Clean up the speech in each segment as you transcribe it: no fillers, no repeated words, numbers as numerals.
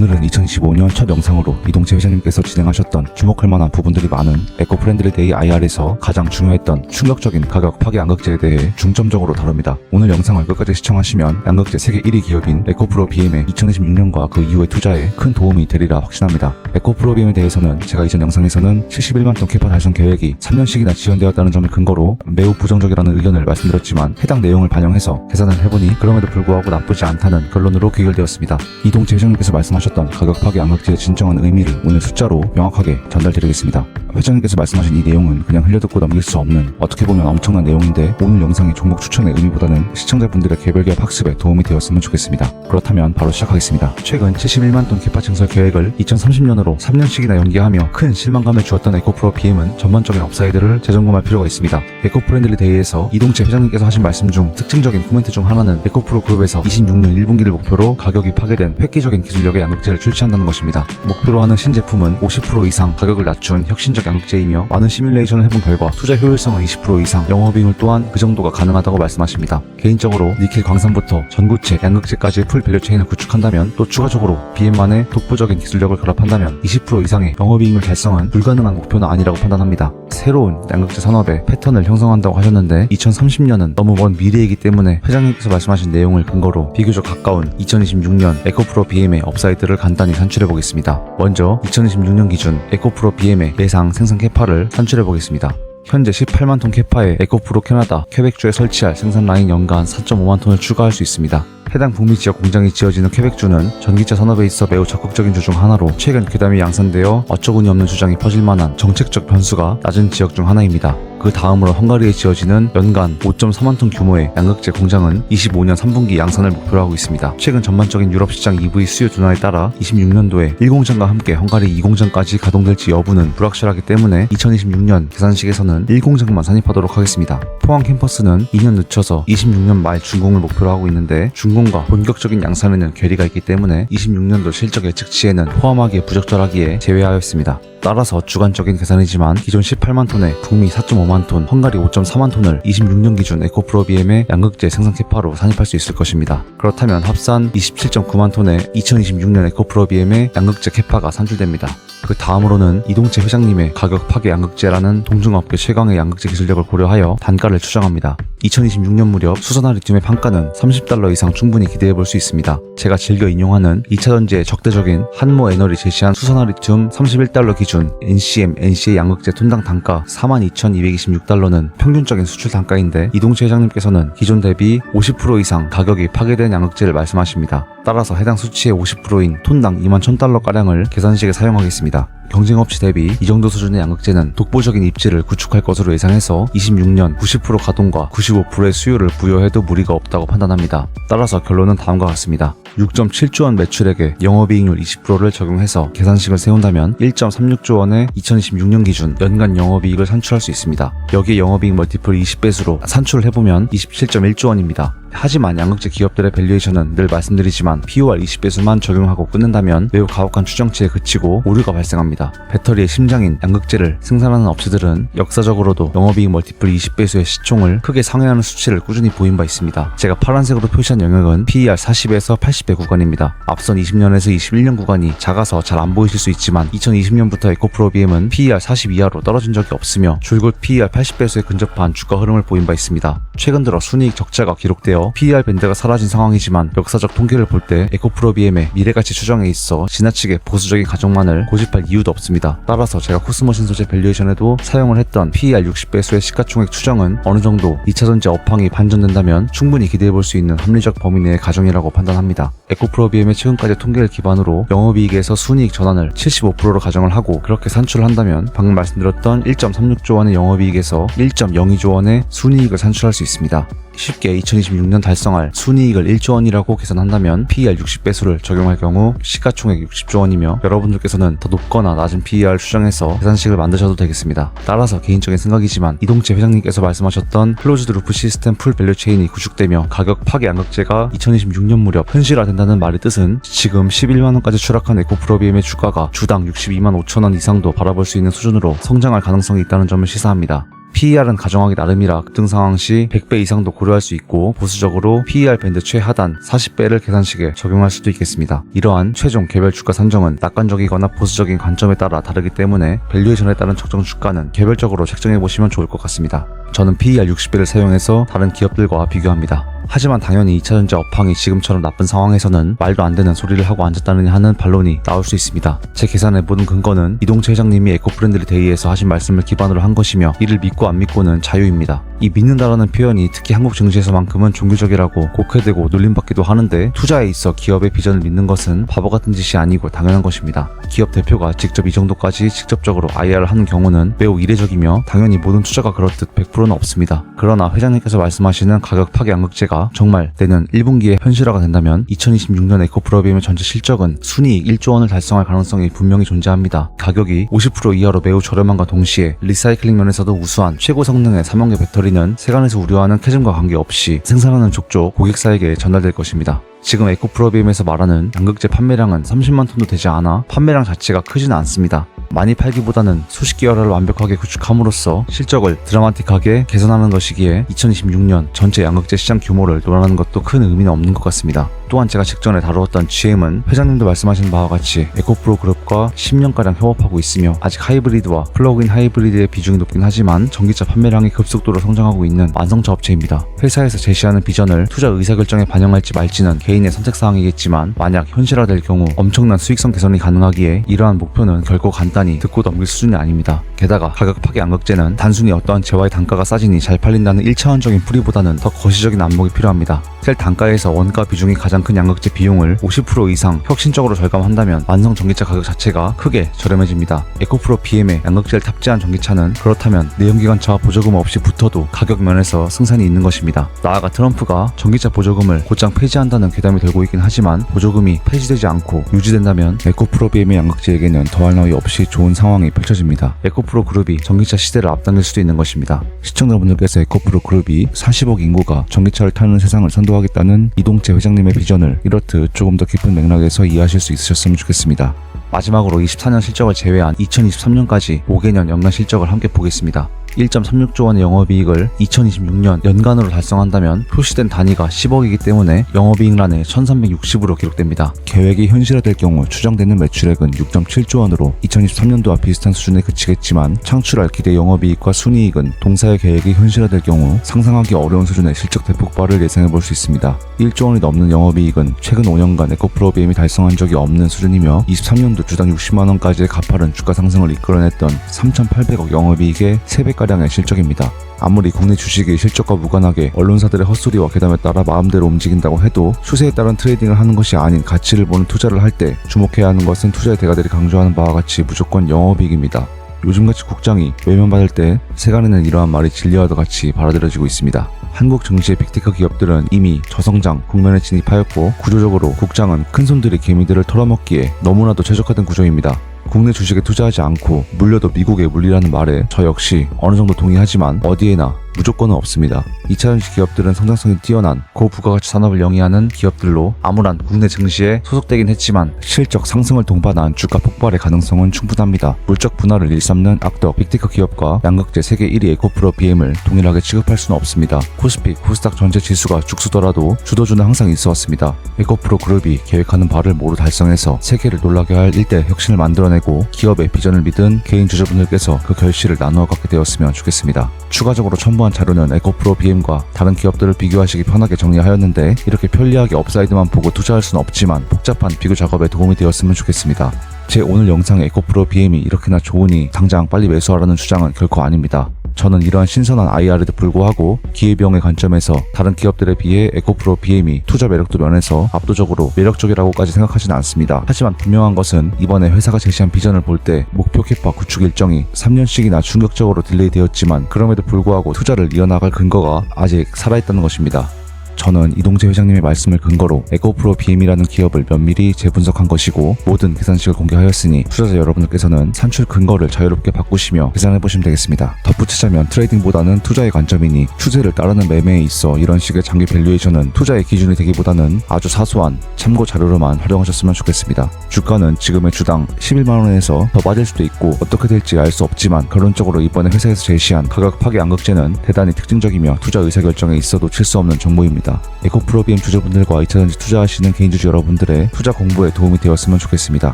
오늘은 2015년 첫 영상으로 이동재 회장님께서 진행하셨던 주목할 만한 부분들이 많은 에코프렌들리 데이 IR에서 가장 중요했던 충격적인 가격 파괴 양극재에 대해 중점적으로 다룹니다. 오늘 영상을 끝까지 시청하시면 양극재 세계 1위 기업인 에코프로 BM의 2026년과 그 이후의 투자에 큰 도움이 되리라 확신합니다. 에코프로 BM에 대해서는 제가 이전 영상에서는 71만 톤 캐파 달성 계획이 3년씩이나 지연되었다는 점을 근거로 매우 부정적이라는 의견을 말씀드렸지만 해당 내용을 반영해서 계산을 해보니 그럼에도 불구하고 나쁘지 않다는 결론으로 귀결되었습니다. 이동재 회장님께서 말씀하셨던 가격 파괴 양극재의 진정한 의미를 오늘 숫자로 명확하게 전달드리겠습니다. 회장님께서 말씀하신 이 내용은 그냥 흘려듣고 넘길 수 없는 어떻게 보면 엄청난 내용인데 오늘 영상이 종목 추천의 의미보다는 시청자분들의 개별 기업 학습에 도움이 되었으면 좋겠습니다. 그렇다면 바로 시작하겠습니다. 최근 71만 톤 캐파 증설 계획을 2030년으로 3년씩이나 연기하며 큰 실망감을 주었던 에코프로 BM은 전반적인 업사이드를 재점검할 필요가 있습니다. 에코프렌들리 데이에서 이동재 회장님께서 하신 말씀 중 특징적인 코멘트 중 하나는 에코프로 그룹에서 26년 1분기를 목표로 가격이 파괴된 획기적인 기술력의 양극재를 출시한다는 것입니다. 목표로 하는 신제품은 50% 이상 가격을 낮춘 혁신적 양극재이며 많은 시뮬레이션을 해본 결과 투자 효율성은 20% 이상, 영업이익률 또한 그 정도가 가능하다고 말씀하십니다. 개인적으로 니켈 광산부터 전구체, 양극재까지의 풀 밸류체인을 구축한다면 또 추가적으로 BM만의 독보적인 기술력을 결합한다면 20% 이상의 영업이익률 달성은 불가능한 목표는 아니라고 판단합니다. 새로운 양극재 산업의 패턴을 형성한다고 하셨는데 2030년은 너무 먼 미래이기 때문에 회장님께서 말씀하신 내용을 근거로 비교적 가까운 2026년 에코프로 BM의 업사이드를 간단히 산출해보겠습니다. 먼저 2026년 기준 에코프로 BM의 예상 생산 캐파를 산출해보겠습니다. 현재 18만 톤 캐파의 에코프로 캐나다 퀘벡주에 설치할 생산 라인 연간 4.5만 톤을 추가할 수 있습니다. 해당 북미 지역 공장이 지어지는 퀘벡주는 전기차 산업에 있어 매우 적극적인 주 중 하나로 최근 괴담이 양산되어 어처구니 없는 주장이 퍼질 만한 정책적 변수가 낮은 지역 중 하나입니다. 그 다음으로 헝가리에 지어지는 연간 5.4만 톤 규모의 양극재 공장은 25년 3분기 양산을 목표로 하고 있습니다. 최근 전반적인 유럽 시장 EV 수요 둔화에 따라 26년도에 1공장과 함께 헝가리 2공장까지 가동될지 여부는 불확실하기 때문에 2026년 계산식에서는 1공장만 산입하도록 하겠습니다. 포항 캠퍼스는 2년 늦춰서 26년 말 준공을 목표로 하고 있는데 준공과 본격적인 양산에는 괴리가 있기 때문에 26년도 실적 예측치에는 포함하기에 부적절하기에 제외하였습니다. 따라서 주관적인 계산이지만 기존 18만 톤의 북미 4.5만 톤, 헝가리 5.4만 톤을 26년 기준 에코프로 BM의 양극재 생산 캐파로 산입할 수 있을 것입니다. 그렇다면 합산 27.9만 톤의 2026년 에코프로 BM의 양극재 캐파가 산출됩니다. 그 다음으로는 이동재 회장님의 가격 파괴 양극재라는 동종업계 최강의 양극재 기술력을 고려하여 단가를 추정합니다. 2026년 무렵 수산화 리튬의 판가는 $30 이상 충분히 기대해볼 수 있습니다. 제가 즐겨 인용하는 2차전지의 적대적인 한모 에너리 제시한 수산화 리튬 $31 기준 NCM, NCA 양극재 톤당 단가 42,226달러는 평균적인 수출 단가인데 이동재 회장님께서는 기존 대비 50% 이상 가격이 파괴된 양극재를 말씀하십니다. 따라서 해당 수치의 50%인 톤당 21,000달러가량을 계산식에 사용하겠습니다. 경쟁업체 대비 이 정도 수준의 양극재는 독보적인 입지를 구축할 것으로 예상해서 26년 90% 가동과 95%의 수요를 부여해도 무리가 없다고 판단합니다. 따라서 결론은 다음과 같습니다. 6.7조 원 매출액에 영업이익률 20%를 적용해서 계산식을 세운다면 1.36조 원의 2026년 기준 연간 영업이익을 산출할 수 있습니다. 여기에 영업이익 멀티플 20배수로 산출을 해보면 27.1조 원입니다. 하지만 양극재 기업들의 밸류에이션은 늘 말씀드리지만 POR 20배수만 적용하고 끊는다면 매우 가혹한 추정치에 그치고 오류가 발생합니다. 배터리의 심장인 양극재를 생산하는 업체들은 역사적으로도 영업이익 멀티플 20배수의 시총을 크게 상회하는 수치를 꾸준히 보인 바 있습니다. 제가 파란색으로 표시한 영역은 PER 40에서 80배 구간입니다. 앞선 20년에서 21년 구간이 작아서 잘 안 보이실 수 있지만 2020년부터 에코프로 BM은 PER 40 이하로 떨어진 적이 없으며 줄곧 PER 80배수에 근접한 주가 흐름을 보인 바 있습니다. 최근 들어 순이익 적자가 기록되어 PER 밴드가 사라진 상황이지만 역사적 통계를 볼 때 에코프로 BM의 미래가치 추정에 있어 지나치게 보수적인 가정만을 고집할 이유도 없습니다. 따라서 제가 코스모 신소재 밸류에이션에도 사용을 했던 PER 60배수의 시가총액 추정은 어느 정도 2차전지 업황이 반전된다면 충분히 기대해볼 수 있는 합리적 범위 내의 가정이라고 판단합니다. 에코프로 BM의 최근까지 통계를 기반으로 영업이익에서 순이익 전환을 75%로 가정을 하고 그렇게 산출을 한다면 방금 말씀드렸던 1.36조 원의 영업이익에서 1.02조 원의 순이익을 산출할 수 있습니다. 쉽게 2026년 달성할 순이익을 1조 원이라고 계산한다면 PER 60배수를 적용할 경우 시가총액 60조 원이며 여러분들께서는 더 높거나 낮은 PER 추정해서 계산식을 만드셔도 되겠습니다. 따라서 개인적인 생각이지만 이동재 회장님께서 말씀하셨던 클로즈드 루프 시스템 풀 밸류체인이 구축되며 가격 파괴 양극재가 2026년 무렵 현실화된다는 말의 뜻은 지금 11만원까지 추락한 에코프로 BM의 주가가 주당 62만 5천원 이상도 바라볼 수 있는 수준으로 성장할 가능성이 있다는 점을 시사합니다. PER은 가정하기 나름이라 급등 상황 시 100배 이상도 고려할 수 있고 보수적으로 PER 밴드 최하단 40배를 계산식에 적용할 수도 있겠습니다. 이러한 최종 개별 주가 산정은 낙관적이거나 보수적인 관점에 따라 다르기 때문에 밸류에이션에 따른 적정 주가는 개별적으로 책정해보시면 좋을 것 같습니다. 저는 PER 60배를 사용해서 다른 기업들과 비교합니다. 하지만 당연히 2차전지 업황이 지금처럼 나쁜 상황에서는 말도 안 되는 소리를 하고 앉았다느냐 하는 반론이 나올 수 있습니다. 제 계산의 모든 근거는 이동채 회장님이 에코프렌들리 데이에서 하신 말씀을 기반으로 한 것이며 이를 믿고 안 믿고는 자유입니다. 이 믿는다라는 표현이 특히 한국 증시에서만큼은 종교적이라고 곡해되고 놀림받기도 하는데 투자에 있어 기업의 비전을 믿는 것은 바보 같은 짓이 아니고 당연한 것입니다. 기업 대표가 직접 이 정도까지 직접적으로 IR을 하는 경우는 매우 이례적이며 당연히 모든 투자가 그렇듯 100%는 없습니다. 그러나 회장님께서 말씀하시는 가격 파괴 양극재가 정말 내년 1분기에 현실화가 된다면 2026년 에코프로비엠의 전체 실적은 순이익 1조 원을 달성할 가능성이 분명히 존재합니다. 가격이 50% 이하로 매우 저렴함과 동시에 리사이클링 면에서도 우수한 최고 성능의 3원계 배터리는 세간에서 우려하는 캐즘과 관계없이 생산하는 족족 고객사에게 전달될 것입니다. 지금 에코프로비엠에서 말하는 양극재 판매량은 30만 톤도 되지 않아 판매량 자체가 크지는 않습니다. 많이 팔기보다는 수십 개월을 완벽하게 구축함으로써 실적을 드라마틱하게 개선하는 것이기에 2026년 전체 양극재 시장 규모를 논하는 것도 큰 의미는 없는 것 같습니다. 또한 제가 직전에 다루었던 GM은 회장님도 말씀하신 바와 같이 에코프로 그룹과 10년가량 협업하고 있으며 아직 하이브리드와 플러그인 하이브리드의 비중이 높긴 하지만 전기차 판매량이 급속도로 성장하고 있는 완성차 업체입니다. 회사에서 제시하는 비전을 투자 의사결정에 반영할지 말지는 개인의 선택사항이겠지만 만약 현실화될 경우 엄청난 수익성 개선이 가능하기에 이러한 목표는 결코 간단히 듣고 넘길 수준이 아닙니다. 게다가 가격 파괴 양극재는 단순히 어떠한 재화의 단가가 싸지니 잘 팔린다는 1차원적인 풀이보다는 더 거시적인 안목이 필요합니다. 셀 단가에서 원가 비중이 가장 큰 양극재 비용을 50% 이상 혁신적으로 절감한다면 완성 전기차 가격 자체가 크게 저렴해집니다. 에코프로 BM에 양극재를 탑재한 전기차는 그렇다면 내연기관차와 보조금 없이 붙어도 가격 면에서 승산이 있는 것입니다. 나아가 트럼프가 전기차 보조금을 곧장 폐지한다는 괴담이 돌고 있긴 하지만 보조금이 폐지되지 않고 유지된다면 에코프로 BM의 양극재에게는 더할 나위 없이 좋은 상황이 펼쳐집니다. 에코프로 그룹이 전기차 시대를 앞당길 수도 있는 것입니다. 시청자분들께서 에코프로 그룹이 40억 인구가 전기차를 타는 세상을 선도하겠다는 이동채 회장님의 비전을 이렇듯 조금 더 깊은 맥락에서 이해하실 수 있으셨으면 좋겠습니다. 마지막으로 24년 실적을 제외한 2023년까지 5개년 연간 실적을 함께 보겠습니다. 1.36조 원의 영업이익을 2026년 연간으로 달성한다면 표시된 단위가 10억이기 때문에 영업이익란에 1360으로 기록됩니다. 계획이 현실화될 경우 추정되는 매출액은 6.7조 원으로 2023년도와 비슷한 수준에 그치겠지만 창출할 기대 영업이익과 순이익은 동사의 계획이 현실화될 경우 상상하기 어려운 수준의 실적 대폭발을 예상해볼 수 있습니다. 1조 원이 넘는 영업이익은 최근 5년간 에코프로비엠이 달성한 적이 없는 수준이며 23년도 주당 60만원까지의 가파른 주가 상승을 이끌어냈던 3,800억 영업이익의 3배가량의 실적입니다. 아무리 국내 주식이 실적과 무관하게 언론사들의 헛소리와 괴담에 따라 마음대로 움직인다고 해도 추세에 따른 트레이딩을 하는 것이 아닌 가치를 보는 투자를 할 때 주목해야 하는 것은 투자의 대가들이 강조하는 바와 같이 무조건 영업이익입니다. 요즘같이 국장이 외면받을 때 세간에는 이러한 말이 진리와도 같이 받아들여지고 있습니다. 한국 증시의 빅테크 기업들은 이미 저성장 국면에 진입하였고 구조적으로 국장은 큰손들이 개미들을 털어먹기에 너무나도 최적화된 구조입니다. 국내 주식에 투자하지 않고 물려도 미국에 물리라는 말에 저 역시 어느 정도 동의하지만 어디에나 무조건은 없습니다. 2차전지 기업들은 성장성이 뛰어난 고부가가치 산업을 영위하는 기업들로 암울한 국내 증시에 소속되긴 했지만 실적 상승을 동반한 주가 폭발의 가능성은 충분합니다. 물적 분할을 일삼는 악덕 빅테크 기업과 양극재 세계 1위 에코프로 BM을 동일하게 취급할 수는 없습니다. 코스피, 코스닥 전체 지수가 죽수더라도 주도주는 항상 있어왔습니다. 에코프로 그룹이 계획하는 바를 모두 달성해서 세계를 놀라게 할 일대 혁신을 만들어내고 기업의 비전을 믿은 개인 주주분들께서 그 결실을 나누어 갖게 되었으면 좋겠습니다. 추가적으로 첨부한 자료는 에코프로 BM과 다른 기업들을 비교하시기 편하게 정리하였는데 이렇게 편리하게 업사이드만 보고 투자할 수는 없지만 복잡한 비교 작업에 도움이 되었으면 좋겠습니다. 제 오늘 영상의 에코프로 BM이 이렇게나 좋으니 당장 빨리 매수하라는 주장은 결코 아닙니다. 저는 이러한 신선한 IR에도 불구하고 기회비용의 관점에서 다른 기업들에 비해 에코프로 BM이 투자 매력도 면에서 압도적으로 매력적이라고까지 생각하지는 않습니다. 하지만 분명한 것은 이번에 회사가 제시한 비전을 볼 때 목표 캐파 구축 일정이 3년씩이나 충격적으로 딜레이 되었지만 그럼에도 불구하고 투자를 이어나갈 근거가 아직 살아있다는 것입니다. 저는 이동재 회장님의 말씀을 근거로 에코프로 BM이라는 기업을 면밀히 재분석한 것이고 모든 계산식을 공개하였으니 투자자 여러분들께서는 산출 근거를 자유롭게 바꾸시며 계산해보시면 되겠습니다. 덧붙이자면 트레이딩보다는 투자의 관점이니 추세를 따르는 매매에 있어 이런 식의 장기 밸류에이션은 투자의 기준이 되기보다는 아주 사소한 참고 자료로만 활용하셨으면 좋겠습니다. 주가는 지금의 주당 11만원에서 더 빠질 수도 있고 어떻게 될지 알 수 없지만 결론적으로 이번에 회사에서 제시한 가격 파괴 암극제는 대단히 특징적이며 투자 의사결정에 있어도 칠 수 없는 정보입니다. 에코프로 BM 주주분들과 2차전지 투자하시는 개인주주 여러분들의 투자 공부에 도움이 되었으면 좋겠습니다.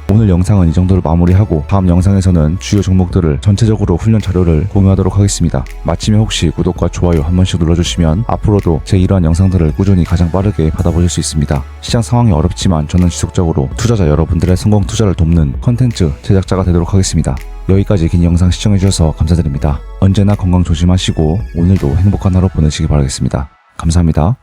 오늘 영상은 이 정도로 마무리하고 다음 영상에서는 주요 종목들을 전체적으로 훈련 자료를 공유하도록 하겠습니다. 마침에 혹시 구독과 좋아요 한 번씩 눌러주시면 앞으로도 제 이러한 영상들을 꾸준히 가장 빠르게 받아보실 수 있습니다. 시장 상황이 어렵지만 저는 지속적으로 투자자 여러분들의 성공 투자를 돕는 컨텐츠 제작자가 되도록 하겠습니다. 여기까지 긴 영상 시청해주셔서 감사드립니다. 언제나 건강 조심하시고 오늘도 행복한 하루 보내시기 바라겠습니다. 감사합니다.